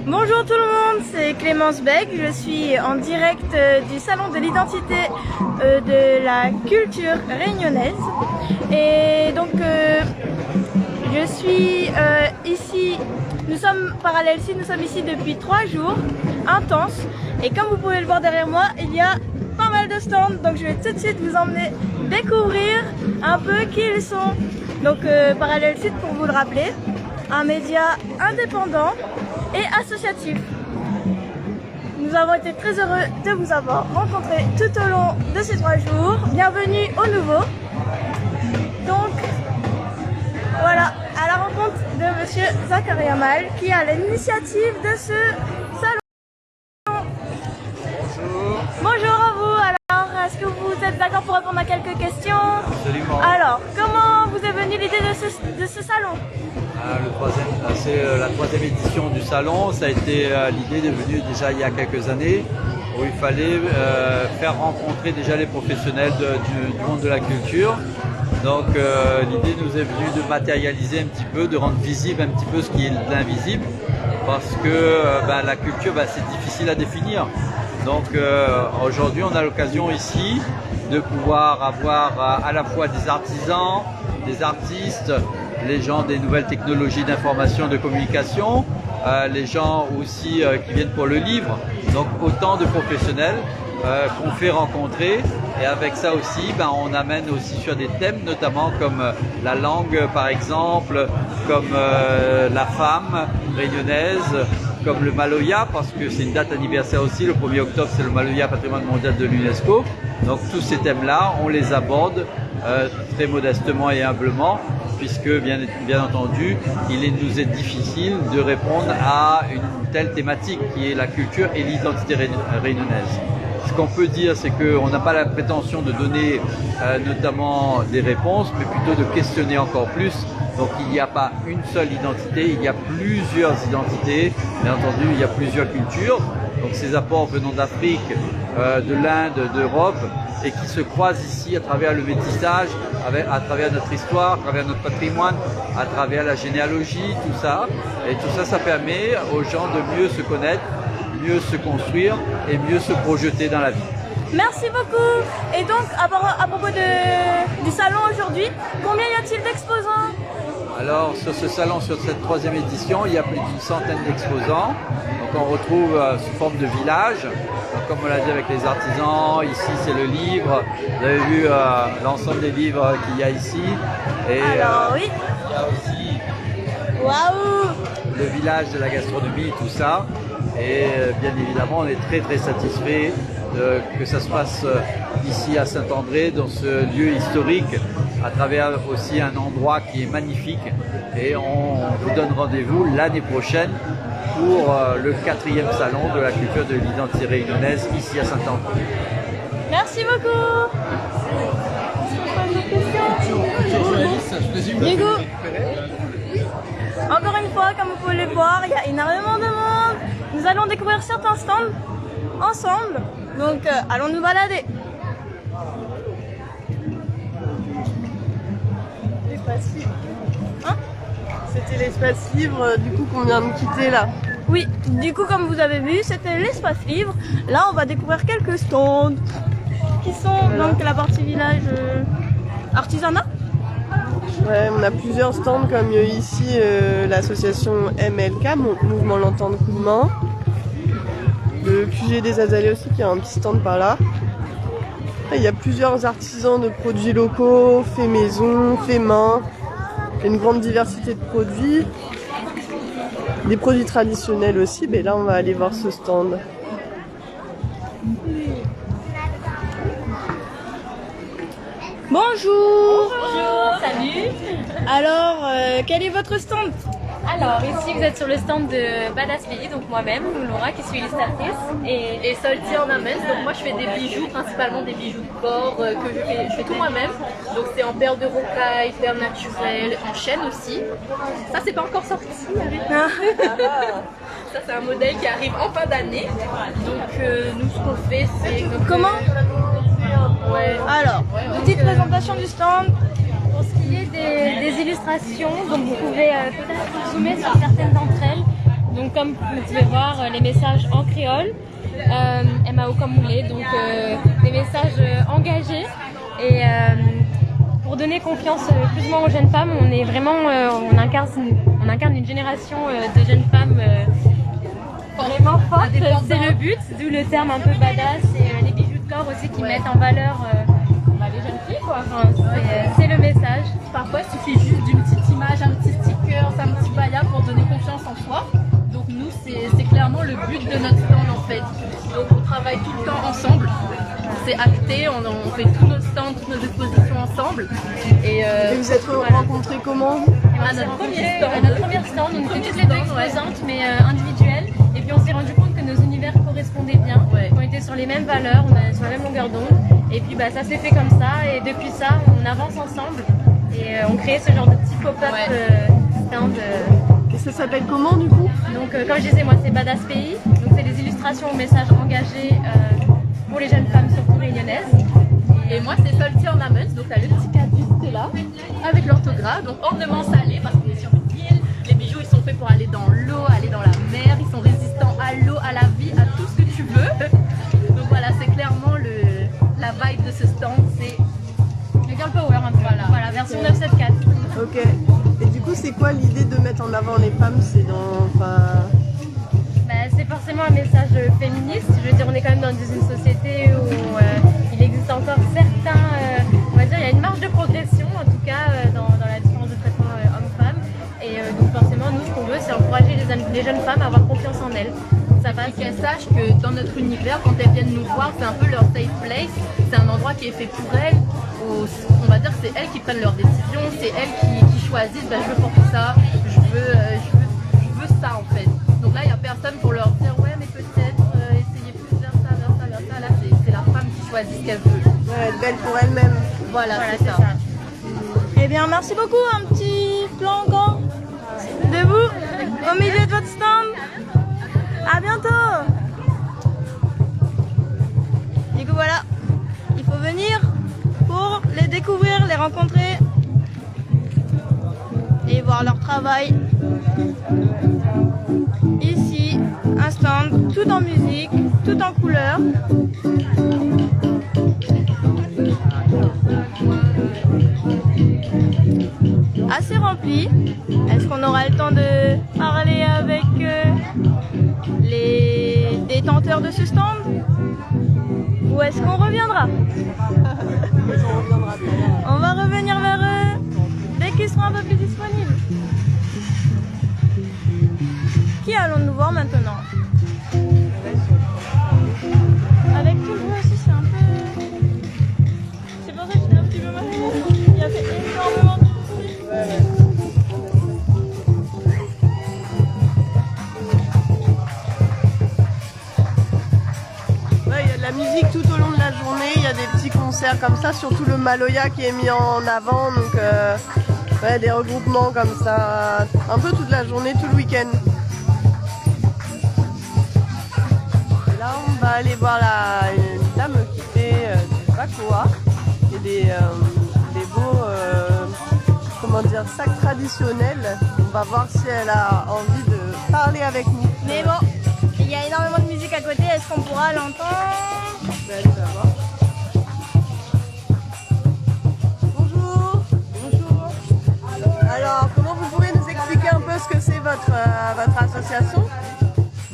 Bonjour tout le monde, c'est Clémence Beck, je suis en direct du Salon de l'identité de la culture réunionnaise. Et donc je suis ici, nous sommes ici depuis 3 jours, intenses. Et comme vous pouvez le voir derrière moi, il y a pas mal de stands, donc je vais tout de suite vous emmener découvrir un peu qui ils sont. Donc Parallèle Sud, pour vous le rappeler, un média indépendant et associatif. Nous avons été très heureux de vous avoir rencontré tout au long de ces 3 jours. Bienvenue aux nouveaux. Donc voilà, à la rencontre de Monsieur Zachary Amal qui a l'initiative de ce salon. Bonjour. Bonjour à vous. Alors, est-ce que vous êtes d'accord pour répondre à quelques questions? Absolument. Alors, comment vous est venue l'idée de ce salon? C'est la 3e édition du salon. Ça a été l'idée est venue déjà il y a quelques années où il fallait faire rencontrer déjà les professionnels du monde de la culture. Donc l'idée nous est venue de matérialiser un petit peu, de rendre visible un petit peu ce qui est l'invisible, parce que la culture c'est difficile à définir. Donc aujourd'hui on a l'occasion ici de pouvoir avoir à la fois des artisans, des artistes, les gens des nouvelles technologies d'information, de communication, les gens aussi qui viennent pour le livre, donc autant de professionnels qu'on fait rencontrer. Et avec ça aussi, on amène aussi sur des thèmes, notamment comme la langue par exemple, comme la femme réunionnaise, comme le Maloya, parce que c'est une date anniversaire aussi, le 1er octobre c'est le Maloya, patrimoine mondial de l'UNESCO. Donc tous ces thèmes-là, on les aborde très modestement et humblement, puisque bien entendu, il nous est difficile de répondre à une telle thématique qui est la culture et l'identité réunionnaise. Ce qu'on peut dire, c'est qu'on n'a pas la prétention de donner notamment des réponses, mais plutôt de questionner encore plus. Donc il n'y a pas une seule identité, il y a plusieurs identités, bien entendu il y a plusieurs cultures. Donc ces apports venant d'Afrique, de l'Inde, d'Europe, et qui se croisent ici à travers le métissage, à travers notre histoire, à travers notre patrimoine, à travers la généalogie, tout ça. Et tout ça, ça permet aux gens de mieux se connaître, mieux se construire et mieux se projeter dans la vie. Merci beaucoup. Et donc, à propos du salon aujourd'hui, combien y a-t-il d'exposants? Alors, sur ce salon, sur cette 3e édition, il y a plus d'une centaine d'exposants. Donc, on retrouve sous forme de village. Donc, comme on l'a dit avec les artisans, ici c'est le livre. Vous avez vu l'ensemble des livres qu'il y a ici. Et alors, oui. Il y a aussi le village de la gastronomie, tout ça. Et bien évidemment, on est très très satisfait que ça se passe ici à Saint-André, dans ce lieu historique, à travers aussi un endroit qui est magnifique. Et on vous donne rendez-vous l'année prochaine pour le 4e salon de la culture de l'identité réunionnaise ici à Saint-André. Merci beaucoup. Diego. Encore une fois, comme vous pouvez le voir, il y a énormément de monde. Nous allons découvrir certains stands ensemble. Donc, allons nous balader. L'espace libre. Hein? C'était l'espace libre du coup qu'on vient de quitter là. Oui, du coup comme vous avez vu, c'était l'espace libre. Là, on va découvrir quelques stands qui sont donc la partie village artisanat. Ouais, on a plusieurs stands comme ici l'association MLK, Mouvement L'Entente Coup de Main. Le QG des Azalées aussi qui a un petit stand par là. Il y a plusieurs artisans de produits locaux, faits maison, faits main. Il y a une grande diversité de produits. Des produits traditionnels aussi, mais là on va aller voir ce stand. Bonjour. Bonjour, salut. Alors, quel est votre stand? Alors ici vous êtes sur le stand de Badass Lily, donc moi-même, Laura qui suis illustratrice et Solti en amène. Donc moi je fais des bijoux, principalement des bijoux de corps que je fais tout moi-même. Donc c'est en perles de rocaille, perles naturelles, en chaîne aussi. Ça c'est pas encore sorti. Ça c'est un modèle qui arrive en fin d'année. Donc nous ce qu'on fait c'est... Comment Ouais. Alors, petite présentation du stand. Pour ce qui est des illustrations, donc vous pouvez peut-être zoomer sur certaines d'entre elles. Donc comme vous pouvez voir, les messages en créole, MAO comme moulé, donc des messages engagés. Et pour donner confiance plus ou moins aux jeunes femmes, on est vraiment, on incarne une génération de jeunes femmes vraiment fortes. C'est le but, d'où le terme un peu badass et les bijoux de corps aussi qui mettent en valeur les jeunes filles, quoi. Enfin, c'est le message. Parfois, il suffit juste d'une petite image, un petit sticker, un petit baya pour donner confiance en soi. Donc nous, c'est clairement le but de notre stand en fait. Donc on travaille tout le temps ensemble. C'est acté, on fait tous nos stands, toutes nos expositions ensemble. Et vous êtes rencontrés comment? À notre premier stand, on était toutes les deux exposantes, mais individuelles. Et puis on s'est rendu compte que nos univers correspondaient bien, qu'on était sur les mêmes valeurs, on était sur la même longueur d'onde. Et puis ça s'est fait comme ça, et depuis ça, on avance ensemble. Et on crée ce genre de petit pop-up stand. Et ça s'appelle comment du coup? Donc comme je disais, moi c'est Badass Pays. Donc c'est des illustrations aux messages engagés pour les jeunes femmes, surtout réunionnaises. Et moi c'est Salty Ornaments, donc t'as le petit caddie là, avec l'orthographe, donc ornement salé parce qu'on est sur une île. Les bijoux ils sont faits pour aller dans l'eau, aller dans la mer, ils sont résistants à l'eau, à la vie, à tout ce que tu veux. Donc voilà, c'est clairement la vibe de ce stand, c'est le girl power un peu, voilà version 974. Ok. Et du coup, c'est quoi l'idée de mettre en avant les femmes? C'est c'est forcément un message féministe. Je veux dire, on est quand même dans une société où il existe encore certains, on va dire, il y a une marge de progression en tout cas dans la différence de traitement homme-femme. Et donc forcément, nous, ce qu'on veut, c'est encourager les jeunes femmes à avoir confiance en elles. Ça passe. Et qu'elles sachent que dans notre univers, quand elles viennent nous voir, c'est un peu leur safe place. C'est un endroit qui est fait pour elles. On va dire que c'est elles qui prennent leurs décisions, c'est elles qui choisissent, je veux porter ça, je veux ça en fait. Donc là, il n'y a personne pour leur dire ouais mais peut-être essayez plus vers ça. Là, c'est la femme qui choisit ce qu'elle veut. Ouais, être belle pour elle-même. Voilà c'est ça. Eh bien, merci beaucoup. Un petit plan grand de vous au milieu de votre stand. À bientôt. Du coup, voilà, il faut venir pour les découvrir, les rencontrer et voir leur travail. Ici, un stand tout en musique, tout en couleurs. Assez rempli. Est-ce qu'on aura le temps de parler avec les détenteurs de ce stand? Ou est-ce qu'on reviendra? On va revenir vers eux dès qu'ils seront un peu plus disponibles. Qui allons-nous voir maintenant? Avec tout le bruit aussi, c'est un peu... C'est pour ça que j'étais un petit peu mal. Il y a fait énormément de bruit. Il y a de la musique tout au long de la journée, il y a des petits concerts comme ça, surtout le Maloya qui est mis en avant, donc des regroupements comme ça, un peu toute la journée, tout le week-end. Et là on va aller voir une dame qui fait du bakoa et des beaux sacs traditionnels. On va voir si elle a envie de parler avec nous. Mais bon, il y a énormément de musique à côté, est-ce qu'on pourra l'entendre? Allez, on va voir. Bonjour. Bonjour. Alors, comment vous pouvez nous expliquer un peu ce que c'est votre association?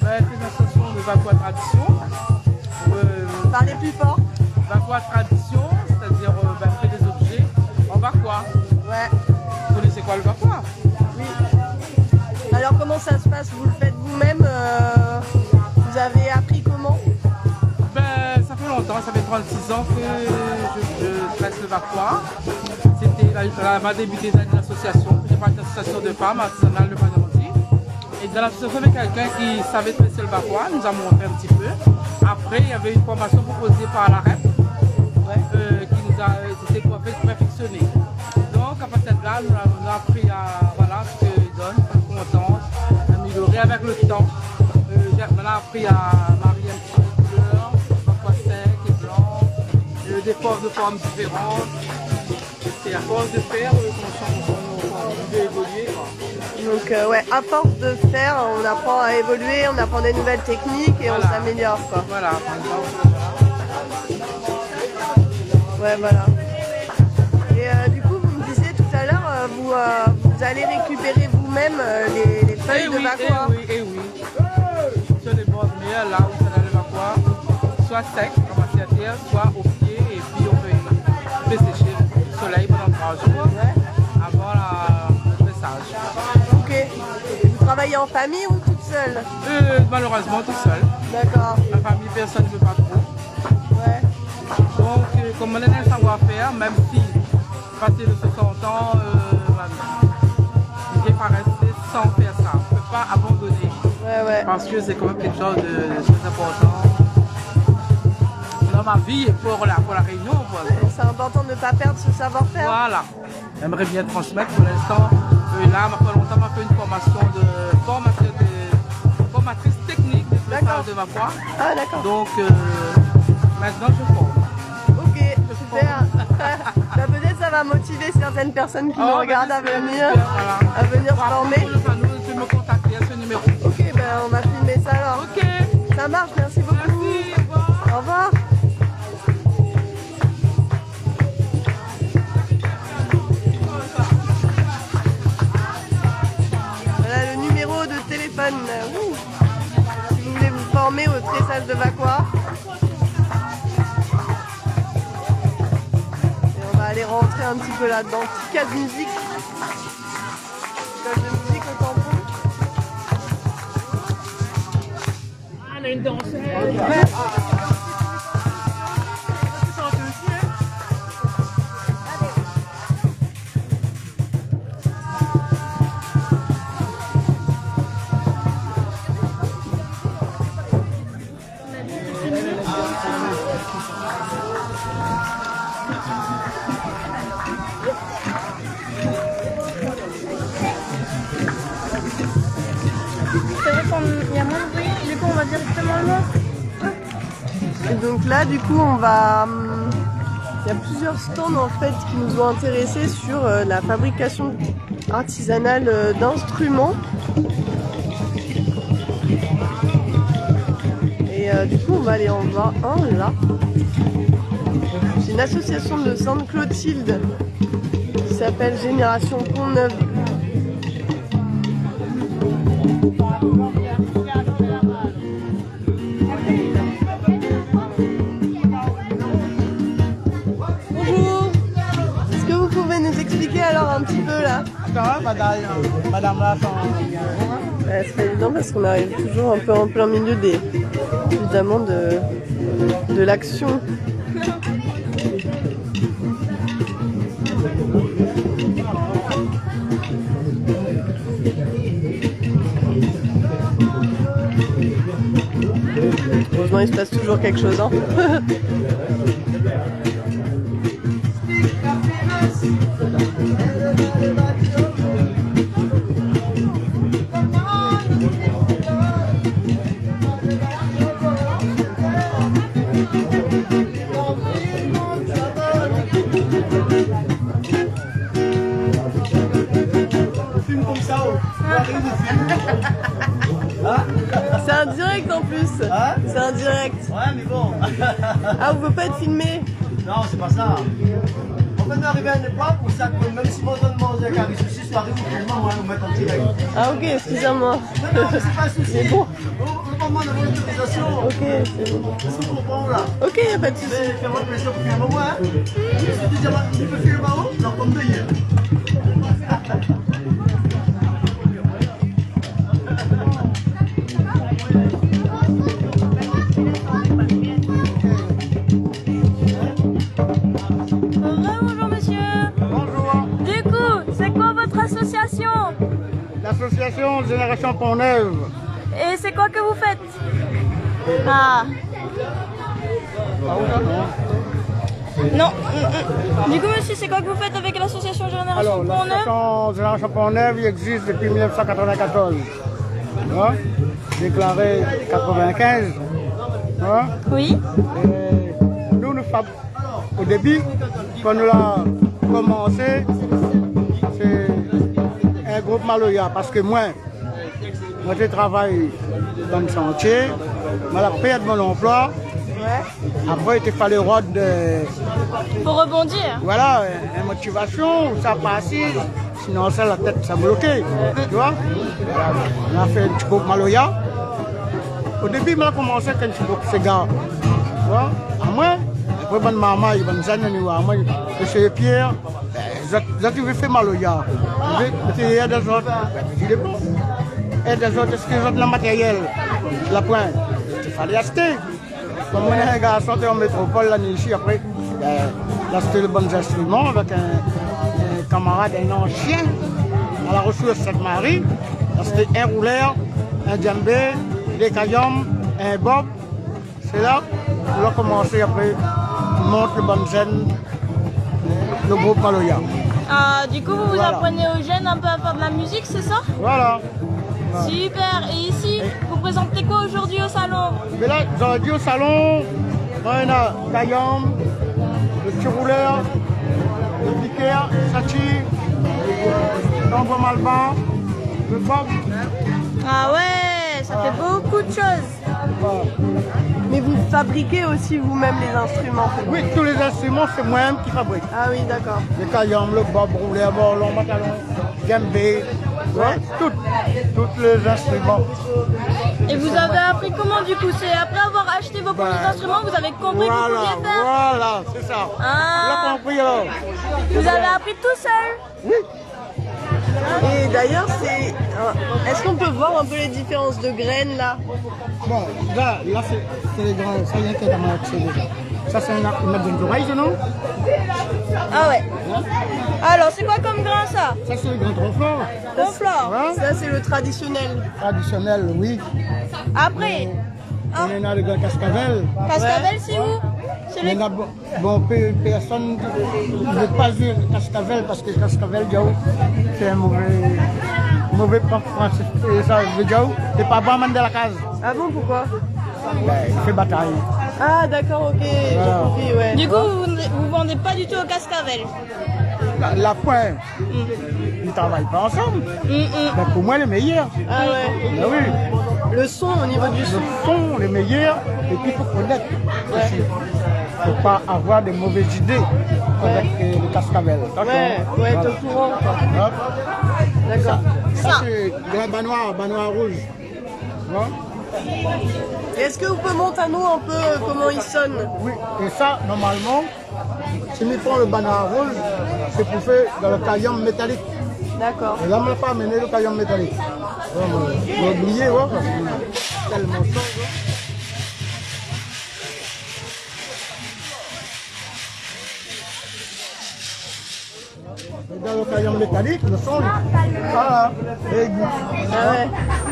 C'est une association de Bakoa Tradition. Parlez plus fort. Bakoa Tradition, c'est-à-dire fait des objets en Bakoa. Ouais. Vous connaissez quoi le Bakoa? Oui. Alors, comment ça se passe? Vous le faites vous-même? Vous avez appris comment? Ça fait longtemps, ça fait 36 ans que je trace le Bakoa. C'était ma débuté dans une association. J'ai parti d'une association de femmes artisanales de Panamati. Et dans l'association, il y avait quelqu'un qui savait tresser le Bakoa, nous a montré un petit peu. Après, il y avait une formation proposée par la REP qui nous a été perfectionnée. Donc, à partir de là, nous avons appris à voilà, ce qu'ils donnent, contente, améliorer avec le temps. On a appris à marier un petit peu de couleurs, parfois sec et blanc, des formes différentes. C'est à force de faire qu'on peut évoluer. Donc ouais, à force de faire, on apprend à évoluer, on apprend des nouvelles techniques et on s'améliore quoi. Voilà, par exemple, Ouais, voilà. Et du coup, vous me disiez tout à l'heure, vous allez récupérer vous-même les feuilles de Vakwa. oui. Sur les bords meilleurs, là où ça le Vakwa, soit sec, comme à terre, soit au pied, et puis on peut sécher au soleil pendant 3 jours avant le pressage. Ok. Et vous travaillez en famille ou toute seule? Malheureusement, tout seul. D'accord. La famille, personne ne veut pas trop. Ouais. Donc, comme on a un savoir-faire, même si passer de 60 ans, il ne pas rester sans faire ça. On ne peut pas abandonner. Ouais. Parce que c'est quand même quelque chose de très important dans ma vie et pour la Réunion. Voilà. C'est important de ne pas perdre ce savoir-faire. Voilà. J'aimerais bien transmettre pour l'instant. Là, pas longtemps, on a fait une formation de formatrice technique de pressage de Vakwa. Ah d'accord. Donc, maintenant, je forme. Ok, super. Bah, peut-être ça va motiver certaines personnes qui nous regardent à venir former. Tu peux me contacter à ce numéro. Ok, ben on va filmer ça alors. Ok. Ça marche, merci beaucoup. Merci, au revoir. Au revoir. Voilà le numéro de téléphone. Si vous voulez vous former au tressage de Vakwa. Et on va aller rentrer un petit peu là-dedans. Petit cas de musique. Cas de musique au tampon. On a une danseuse. C'est vrai qu'il y a moins de bruit, du coup on va directement là. Et donc là, du coup, on va... Il y a plusieurs stands en fait qui nous ont intéressés sur la fabrication artisanale d'instruments. Et du coup, on va aller en voir un là. C'est une association de Sainte-Clotilde qui s'appelle Génération Pont-Neuf. Bonjour. Est-ce que vous pouvez nous expliquer alors un petit peu là? Madame là, C'est pas évident parce qu'on arrive toujours un peu en plein milieu évidemment de l'action. Heureusement il se passe toujours quelque chose hein. C'est un direct en plus. Hein? C'est un direct. Ouais, mais bon. Ah, vous ne pouvez pas être filmé? Non, c'est pas ça. En fait, on est arrivé à une époque où ça, même si on donne manger à Caris aussi, soit arrivé au on va nous mettre en direct. Ah, ok, excusez-moi. Non, mais c'est pas un souci. C'est bon. On demande d'avoir l'autorisation. Ok, c'est bon. C'est ce qu'on prend là. Ok, y a pas de souci. Mais fais-moi plaisir pour filmer moi. Hein. Tu peux filmer là-haut? Non, comme de hier. Bonjour monsieur. Bonjour. Du coup, c'est quoi votre association? L'association Génération Pont-Neuf. Et c'est quoi que vous faites? Ah. Non. Du coup monsieur, c'est quoi que vous faites avec l'association Génération Alors, Pont-Neuf? l'association Génération Pont-Neuf existe depuis 1994. Hein? Déclaré 95. Hein? Oui. Et nous, au début, quand nous avons commencé, c'est un groupe groupe Maloya parce que moi je travaille dans le chantier, je vais perdre mon emploi. Après, il fallait Pour rebondir. voilà, une motivation, ça passait, sinon ça, la tête, ça bloquait. Tu vois? Voilà. On a fait un petit groupe Maloya. Au début, on a commencé avec un petit groupe Sega. Tu vois? Après, bonne maman, il va nous amener, monsieur Pierre, tu veux faire Maloya. Il y a des autres, et des autres, est-ce qu'ils ont le matériel, la pointe? Il fallait acheter. Comme on est un gars sorti en métropole, là, ici, après, il a acheté de bons instruments avec un camarade, un ancien, à la ressource Sainte-Marie. Il a acheté un rouleur, un djembé, des cailloms, un bob. C'est là qu'on a commencé après, on monte le bonzen, le groupe Maloya. Ah, du coup, vous Voilà. apprenez aux jeunes un peu à faire de la musique, c'est ça? Voilà. Super. Et ici, vous présentez quoi aujourd'hui au salon? Mais là, aujourd'hui au salon, on a Caillom, le petit rouleur, le piquer, Sachi, l'envoi Malban, le bob. Ah ouais, ça fait beaucoup de choses. Voilà. Mais vous fabriquez aussi vous-même les instruments? Oui, tous les instruments, c'est moi-même qui fabrique. Ah oui, d'accord. Le Caillom, le bob, rouleur, borlon, matalon, djembé, ouais, tous les instruments. Et vous avez appris comment du coup? C'est après avoir acheté vos premiers instruments, vous avez compris que vous pouviez faire? Voilà, c'est ça. Ah. Vous avez compris alors? Vous avez appris tout seul? Oui. Et d'ailleurs, est-ce qu'on peut voir un peu les différences de graines là? Bon, là c'est les grands, ça y est, c'est déjà. Ça, c'est une mettre d'oreille, non? Ah ouais. Alors, c'est quoi comme grain ça? Ça, c'est le grand confort. Conflore. Hein? Ça, c'est le traditionnel. Traditionnel, oui. Après, On a le grand cascavel. Cascavel, c'est où? C'est Il y le... en a personne ne veut pas dire cascavel parce que cascavel, c'est un mauvais pas français. Et ça veut dire, c'est pas bon de la case. Ah bon, pourquoi? Il fait bataille. Ah d'accord, ok, j'ai compris, ouais. Du coup, vous vendez pas du tout au Cascavel? La pointe, ils ne travaillent pas ensemble. Mais pour moi, les meilleurs. Ah ouais. Ben oui. Le son, au niveau du son. Le son, les meilleurs, et puis il faut connaître aussi. Il ne faut pas avoir de mauvaises idées avec le cascavel. Ouais, être au courant, quoi. Hop. D'accord. Ça, c'est grand banois rouge. Voilà. Est-ce que vous pouvez montrer à nous un peu comment il sonne? Oui, et ça, normalement, si nous prenons le banois rouge, c'est pour faire dans le caillon métallique. D'accord. Et là, on n'a pas amené le caillon métallique. On a oublié, ouais, parce que c'est tellement chaud. Et dans le caillon métallique, le son, voilà, aigu. Ah ouais,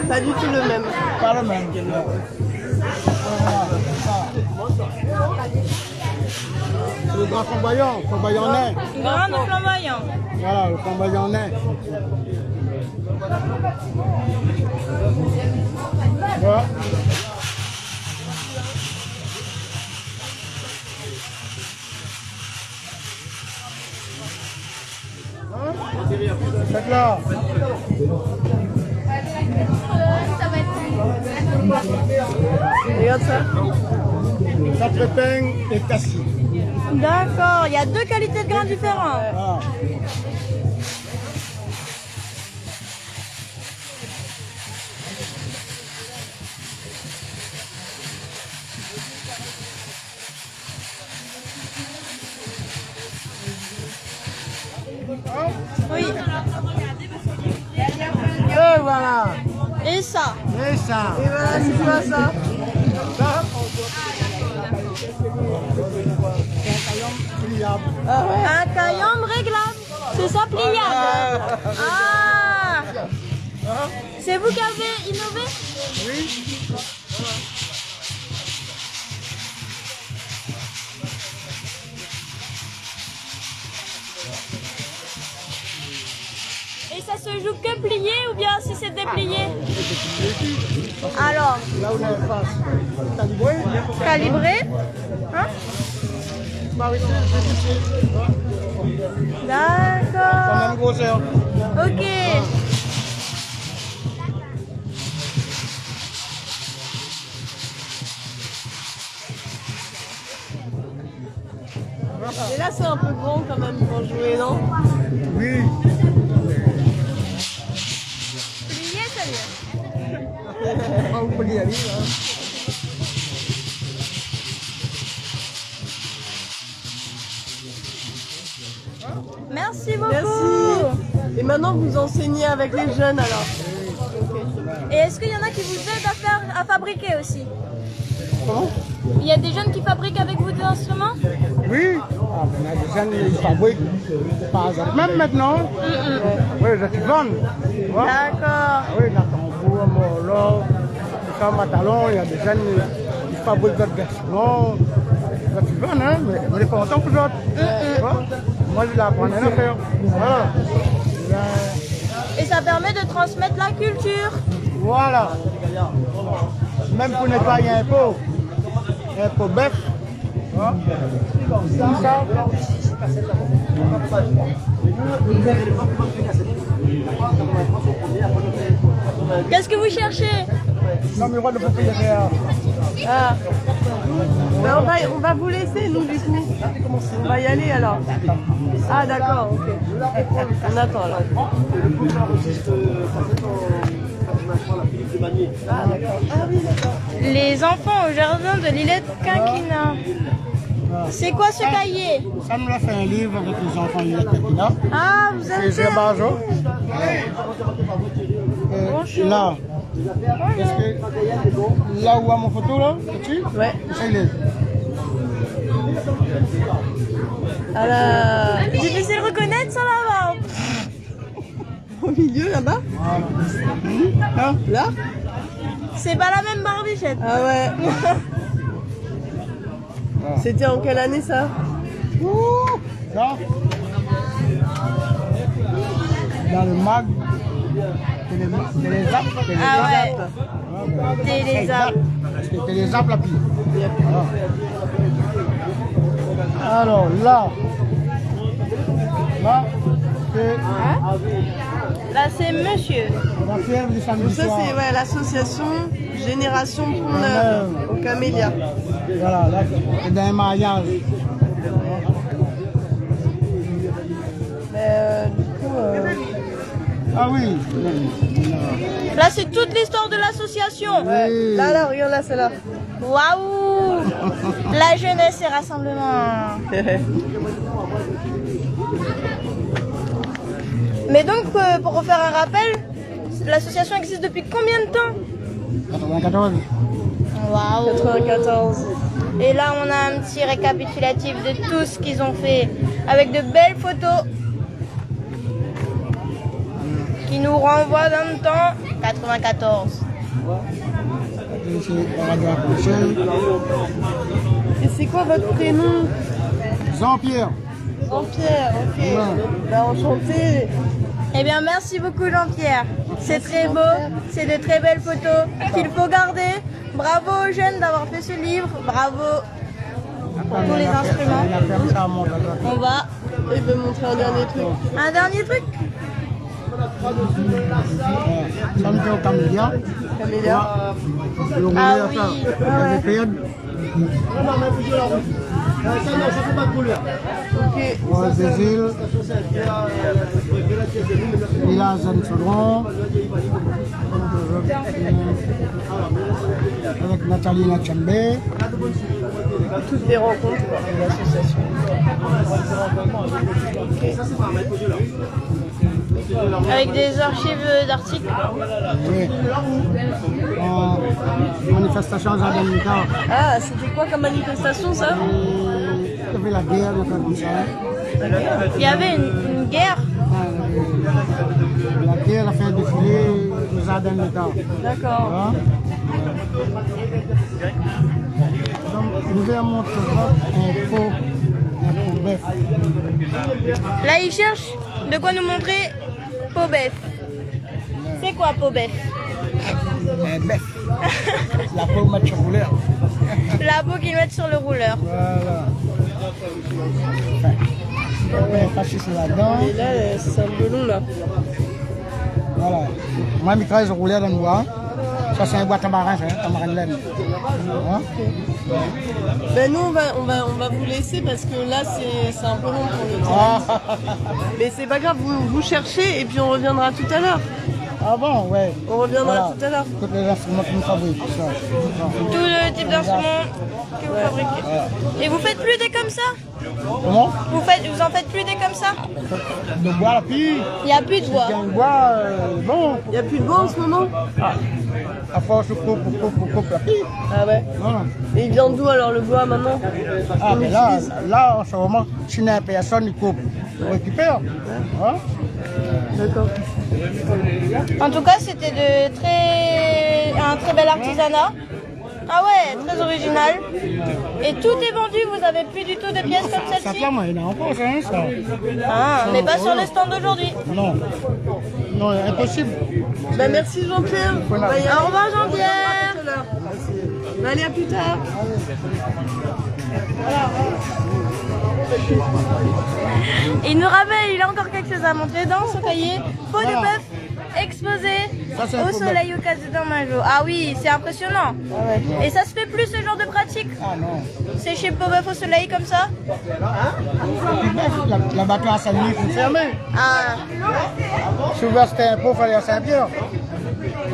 pas du tout le même. Pas le même. Voilà, ça. C'est le grand flamboyant nain. Grain de flamboyant. Voilà, le flamboyant nain. Voilà. Faites là. Regarde ça. Ça trépeigne et cassis. D'accord, il y a deux qualités de grains différents. Voilà. Oui. Et voilà. Et ça? Et ça. Et voilà, c'est quoi ça? Pliable. Ah ouais. Un caillon réglable. C'est ça, pliable. Ah. C'est vous qui avez innové? Oui. Et ça se joue que plié ou bien si c'est déplié? Alors, Là où on est en face, calibré. calibré. Hein? Bah oui, c'est D'accord. la même grosseur. Ok. Et là, c'est un peu grand quand même pour jouer, non? Oui. Plié, ça y est. On peut y aller, hein. Merci beaucoup. Merci. Et maintenant, vous enseignez avec les jeunes alors? Et est-ce qu'il y en a qui vous aident à fabriquer aussi? Comment? Il y a des jeunes qui fabriquent avec vous des instruments? Oui. Ah, ben, il y a des jeunes qui fabriquent, par exemple. Même maintenant, oui, je suis jeune. Tu vois? D'accord. Ah oui, la tambour, molo, tout ça, matalon, il y a des jeunes qui fabriquent d'autres instruments. Je suis jeune, hein, mais on est content pour d'autres. Tu vois? Moi, je l'apprends à faire. Voilà. Et ça permet de transmettre la culture. Voilà. Même pour nettoyer un pot bœuf. Hein? Tout ça. Qu'est-ce que vous cherchez? Numéro de propriétaire. Ah. Ben, on va vous laisser, nous, du coup. On va y aller alors. Ah, d'accord, ok. On attend alors. Ah, d'accord. Ah, oui, d'accord. Les enfants au jardin de l'îlet Quinquina. C'est quoi ce cahier? Ça nous a fait un livre avec les enfants là. Ah, vous C'est avez fait... Gébajo. Là. Est-ce que là où a mon photo là, dessus? Ouais. C'est le. À la... Difficile de reconnaître ça là-bas. Au milieu, là-bas? Hein? Là? C'est pas la même barbichette. Ah ouais. C'était en quelle année ça? Là. Dans le mag. Télézap. Ah ouais. Télézap. C'était les apps la pile. Alors là, c'est Là c'est monsieur. la fièvre du Donc samedi ça, soir. c'est ouais, l'association Génération Pont-Neuf au Camélia. Voilà, là, c'est d'un mariage. Mais du coup... Ah oui. Là c'est toute l'histoire de l'association. ouais. Là, regarde là, c'est là. Waouh. La jeunesse et rassemblement. Mais donc pour refaire un rappel, l'association existe depuis combien de temps? 94. Waouh. 94. Et là on a un petit récapitulatif de tout ce qu'ils ont fait avec de belles photos qui nous renvoient dans le temps 94. Et c'est quoi votre prénom? Jean-Pierre. Jean-Pierre, ok. Ouais. Bah, enchanté. Eh bien merci beaucoup Jean-Pierre. C'est très beau, c'est de très belles photos qu'il faut garder. Bravo aux jeunes d'avoir fait ce livre, bravo pour tous les instruments. On va... Il veut montrer un dernier truc. Un dernier truc? Ça me fait au Camélia. Camélia. Ah oui. Ok. Des îles, village Anne-Chaudron, avec Nathalie Nachambé. Toutes des rencontres quoi, de l'association. Avec des archives d'articles. Oui. En manifestation à Jardin. Ah, c'était quoi comme manifestation ça? Il y avait la guerre, donc comme ça. Il y avait une guerre. La guerre a fait défiler le Jardin d'État. D'accord. Hein? Donc, nous vais montrer un faux bœuf. Là il cherche de quoi nous montrer Pobef. C'est quoi Pobef? Un bœuf. La peau match sur rouleur. La peau qu'ils mettent sur le rouleur. Voilà. Enfin, fasciste là-dedans. Et là, c'est un melon là. Voilà. Moi, je travaille sur rouleur dans le bois. Ça, c'est un bois tamarin, tamarin de laine. Hein? Ben nous, on va vous laisser parce que là, c'est un peu long pour le temps. Ah, Mais c'est pas grave, vous cherchez et puis on reviendra tout à l'heure. ah bon, ouais. On reviendra Voilà. tout à l'heure. Tous les instruments que nous fabriquons. tout ça. Tout le type d'instrument que vous fabriquez. Et vous faites plus des comme ça? Comment? Vous en faites plus des comme ça? Le bois, la pille. Il n'y a plus de bois. Il y a le bois, bon. Il n'y a plus de bois en ce moment? À force de coupe la pille. Ah ouais. Voilà. Et il vient d'où alors le bois maintenant? Ah, mais là, en ce moment, si une personne il coupe, on récupère. Hein? D'accord. En tout cas, c'était un très bel artisanat. Ah ouais, très original. Et tout est vendu, vous avez plus du tout de pièces comme Ça celle-ci? clame, il y en a encore, hein, ça. Ah, mais pas sur le stand d'aujourd'hui. Non. Non, impossible. Ben merci Jean-Pierre. Voilà. On va y aller. Au revoir On Jean-Pierre. reviendra tout à l'heure. Allez, à plus tard. Il nous rappelle, il a encore quelque chose à montrer dans son cahier. Peau de Voilà. bœuf exposée Ça, c'est un au peu soleil au cas d'un majo. Ah oui, c'est impressionnant. Et ça se fait plus ce genre de pratique? Ah non. C'est chez Peau bœuf au soleil comme ça? La bateau à Saint-Denis, il faut fermer. Ah, Souvent, c'était un pot, il fallait à Saint-Pierre.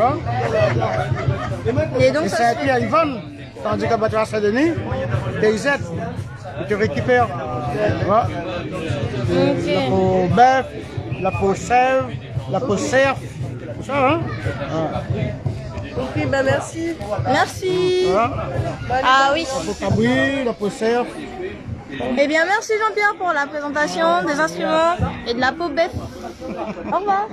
Hein? et donc Et ça se fait. Saint-Pierre, ils vendent. Tandis qu'à bateau à Saint-Denis, ils aident. Ils te récupèrent. Voilà. La peau bœuf, la peau sève, la peau cerf. Tout ça, hein? Ok, ben merci. Merci. Voilà. Ah oui. La peau cabri, la peau cerf. Eh bien, merci Jean-Pierre pour la présentation des instruments et de la peau bête. Au revoir.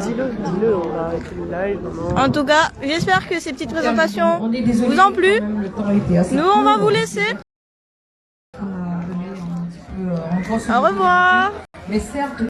Dis-le, on va arrêter le live. Non. En tout cas, j'espère que ces petites présentations vous ont plu. Nous, on va vous laisser. Au revoir. Mais certes,